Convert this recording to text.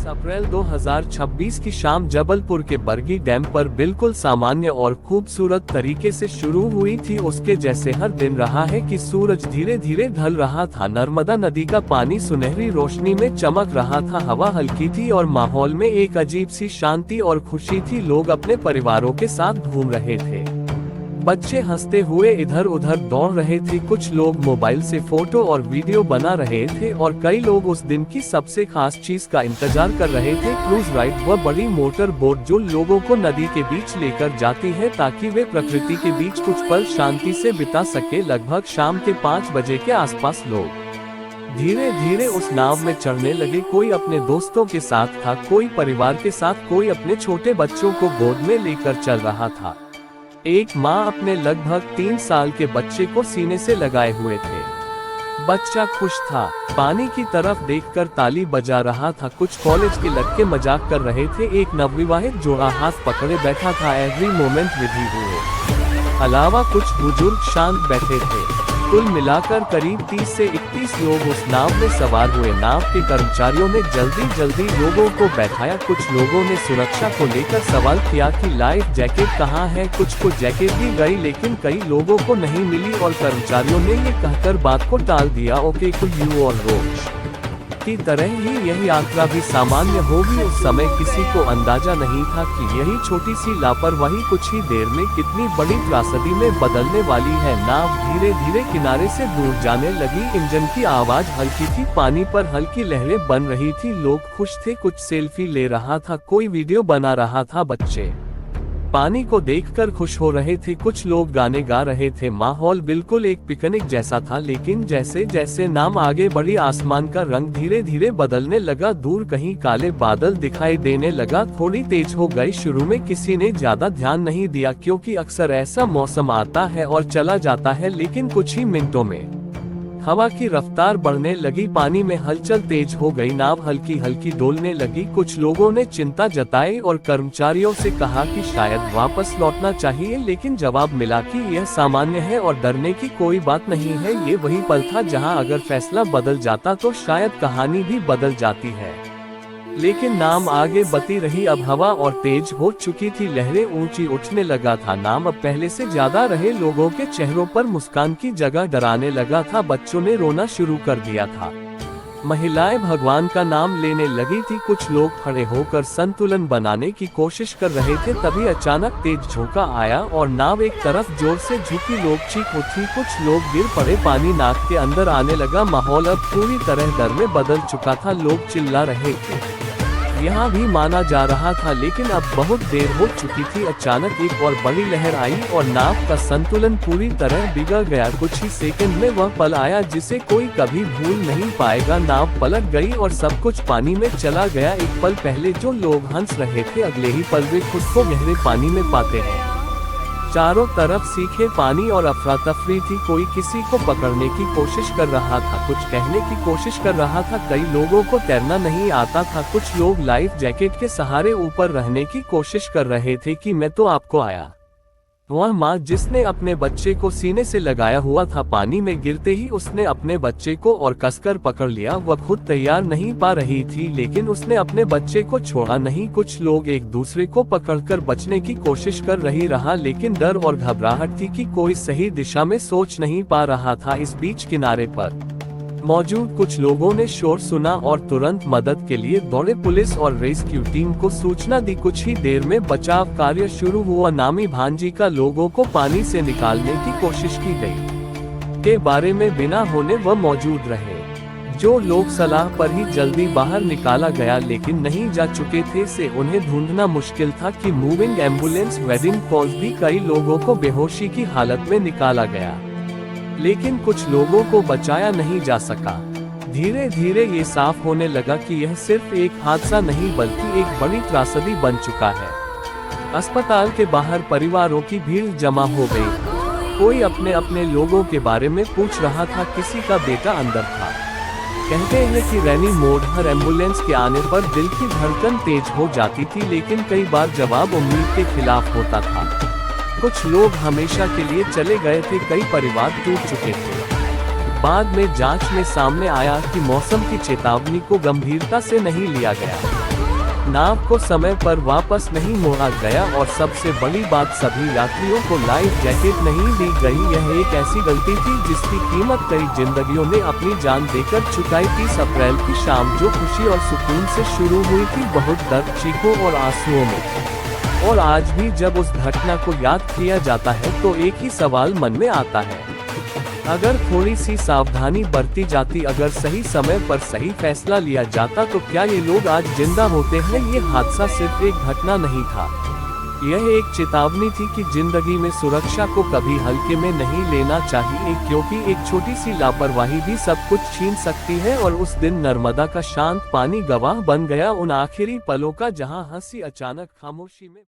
अप्रैल 2026 की शाम जबलपुर के बरगी डैम पर बिल्कुल सामान्य और खूबसूरत तरीके से शुरू हुई थी। उसके जैसे हर दिन रहा है कि सूरज धीरे धीरे ढल रहा था, नर्मदा नदी का पानी सुनहरी रोशनी में चमक रहा था, हवा हल्की थी और माहौल में एक अजीब सी शांति और खुशी थी। लोग अपने परिवारों के साथ घूम रहे थे, बच्चे हंसते हुए इधर उधर दौड़ रहे थे, कुछ लोग मोबाइल से फोटो और वीडियो बना रहे थे और कई लोग उस दिन की सबसे खास चीज का इंतजार कर रहे थे, क्रूज राइड, वह बड़ी मोटर बोट जो लोगों को नदी के बीच लेकर जाती है ताकि वे प्रकृति के बीच कुछ पल शांति से बिता सके। लगभग शाम के 5 बजे के आसपास लोग धीरे धीरे उस नाव में चढ़ने लगे। कोई अपने दोस्तों के साथ था, कोई परिवार के साथ, कोई अपने छोटे बच्चों को गोद में लेकर चल रहा था। एक माँ अपने लगभग 3 साल के बच्चे को सीने से लगाए हुए थे। बच्चा खुश था, पानी की तरफ देखकर ताली बजा रहा था। कुछ कॉलेज के लड़के मजाक कर रहे थे, एक नवविवाहित जोड़ा हाथ पकड़े बैठा था। एवरी मोमेंट विधि हुए अलावा कुछ बुजुर्ग शांत बैठे थे। कुल मिलाकर करीब 30 से 31 लोग उस नाव में सवार हुए। नाव के कर्मचारियों ने जल्दी लोगों को बैठाया। कुछ लोगों ने सुरक्षा को लेकर सवाल किया कि लाइफ जैकेट कहाँ है। कुछ को जैकेट दी गई लेकिन कई लोगों को नहीं मिली और कर्मचारियों ने ये कहकर बात को टाल दिया, ओके कुल यू और रोज की तरह ही यही यात्रा भी सामान्य होगी। उस समय किसी को अंदाजा नहीं था कि यही छोटी सी लापरवाही कुछ ही देर में कितनी बड़ी त्रासदी में बदलने वाली है। नाव धीरे धीरे किनारे से दूर जाने लगी, इंजन की आवाज हल्की थी, पानी पर हल्की लहरें बन रही थी। लोग खुश थे, कुछ सेल्फी ले रहा था, कोई वीडियो बना रहा था। बच्चे पानी को देखकर खुश हो रहे थे, कुछ लोग गाने गा रहे थे। माहौल बिल्कुल एक पिकनिक जैसा था। लेकिन जैसे जैसे नाव आगे बढ़ी, आसमान का रंग धीरे धीरे बदलने लगा। दूर कहीं काले बादल दिखाई देने लगा, थोड़ी तेज हो गई। शुरू में किसी ने ज्यादा ध्यान नहीं दिया क्योंकि अक्सर ऐसा मौसम आता है और चला जाता है, लेकिन कुछ ही मिनटों में हवा की रफ्तार बढ़ने लगी, पानी में हलचल तेज हो गई, नाव हल्की हल्की डोलने लगी। कुछ लोगों ने चिंता जताई और कर्मचारियों से कहा कि शायद वापस लौटना चाहिए, लेकिन जवाब मिला कि यह सामान्य है और डरने की कोई बात नहीं है। ये वही पल था जहां अगर फैसला बदल जाता तो शायद कहानी भी बदल जाती है। लेकिन नाव आगे बढ़ती रही। अब हवा और तेज हो चुकी थी, लहरें ऊंची उठने लगा था। नाव अब पहले से ज्यादा रहे, लोगों के चेहरों पर मुस्कान की जगह डराने लगा था। बच्चों ने रोना शुरू कर दिया था, महिलाएं भगवान का नाम लेने लगी थी। कुछ लोग खड़े होकर संतुलन बनाने की कोशिश कर रहे थे। तभी अचानक तेज झोंका आया और नाव एक तरफ जोर से झुकी, लोग चीख उठी, कुछ लोग गिर पड़े, पानी नाक के अंदर आने लगा। माहौल अब पूरी तरह डर में बदल चुका था, लोग चिल्ला रहे थे, यहाँ भी माना जा रहा था, लेकिन अब बहुत देर हो चुकी थी। अचानक एक और बड़ी लहर आई और नाव का संतुलन पूरी तरह बिगड़ गया। कुछ ही सेकंड में वह पल आया जिसे कोई कभी भूल नहीं पाएगा। नाव पलट गई और सब कुछ पानी में चला गया। एक पल पहले जो लोग हंस रहे थे, अगले ही पल वे खुद को गहरे पानी में पाते हैं। चारों तरफ सीखे पानी और अफरा तफरी थी, कोई किसी को पकड़ने की कोशिश कर रहा था, कुछ कहने की कोशिश कर रहा था। कई लोगों को तैरना नहीं आता था, कुछ लोग लाइफ जैकेट के सहारे ऊपर रहने की कोशिश कर रहे थे कि मैं तो आपको आया। वह माँ जिसने अपने बच्चे को सीने से लगाया हुआ था, पानी में गिरते ही उसने अपने बच्चे को और कसकर पकड़ लिया। वह खुद तैयार नहीं पा रही थी, लेकिन उसने अपने बच्चे को छोड़ा नहीं। कुछ लोग एक दूसरे को पकड़कर बचने की कोशिश कर रही रहा, लेकिन डर और घबराहट थी कि कोई सही दिशा में सोच नहीं पा रहा था। इस बीच किनारे पर मौजूद कुछ लोगों ने शोर सुना और तुरंत मदद के लिए दौड़े। पुलिस और रेस्क्यू टीम को सूचना दी। कुछ ही देर में बचाव कार्य शुरू हुआ। नामी भांजी का लोगों को पानी से निकालने की कोशिश की गई के बारे में बिना होने वह मौजूद रहे। जो लोग सलाह पर ही जल्दी बाहर निकाला गया लेकिन नहीं जा चुके थे, से उन्हें ढूंढना मुश्किल था कि मूविंग एम्बुलेंस, वेडिंग कॉल्स भी कई लोगों को बेहोशी की हालत में निकाला गया, लेकिन कुछ लोगों को बचाया नहीं जा सका। धीरे धीरे ये साफ होने लगा कि यह सिर्फ एक हादसा नहीं बल्कि एक बड़ी त्रासदी बन चुका है। अस्पताल के बाहर परिवारों की भीड़ जमा हो गई। कोई अपने अपने लोगों के बारे में पूछ रहा था, किसी का बेटा अंदर था। कहते हैं कि रैनी मोड हर एम्बुलेंस के आने पर दिल की धड़कन तेज हो जाती थी, लेकिन कई बार जवाब उम्मीद के खिलाफ होता था। कुछ लोग हमेशा के लिए चले गए थे, कई परिवार टूट चुके थे। बाद में जांच में सामने आया कि मौसम की चेतावनी को गंभीरता से नहीं लिया गया। नाव को समय पर वापस नहीं मोड़ा गया और सबसे बड़ी बात सभी यात्रियों को लाइफ जैकेट नहीं दी गई। यह एक ऐसी गलती थी जिसकी कीमत कई जिंदगियों ने अपनी जान देकर चुकाई। 30 अप्रैल की शाम जो खुशी और सुकून से शुरू हुई थी, बहुत दर्द, चीखों और आंसुओं में। और आज भी जब उस घटना को याद किया जाता है तो एक ही सवाल मन में आता है, अगर थोड़ी सी सावधानी बरती जाती, अगर सही समय पर सही फैसला लिया जाता तो क्या ये लोग आज जिंदा होते हैं। ये हादसा सिर्फ एक घटना नहीं था, यह एक चेतावनी थी कि जिंदगी में सुरक्षा को कभी हल्के में नहीं लेना चाहिए, क्योंकि एक छोटी सी लापरवाही भी सब कुछ छीन सकती है। और उस दिन नर्मदा का शांत पानी गवाह बन गया उन आखिरी पलों का, जहां हंसी अचानक खामोशी में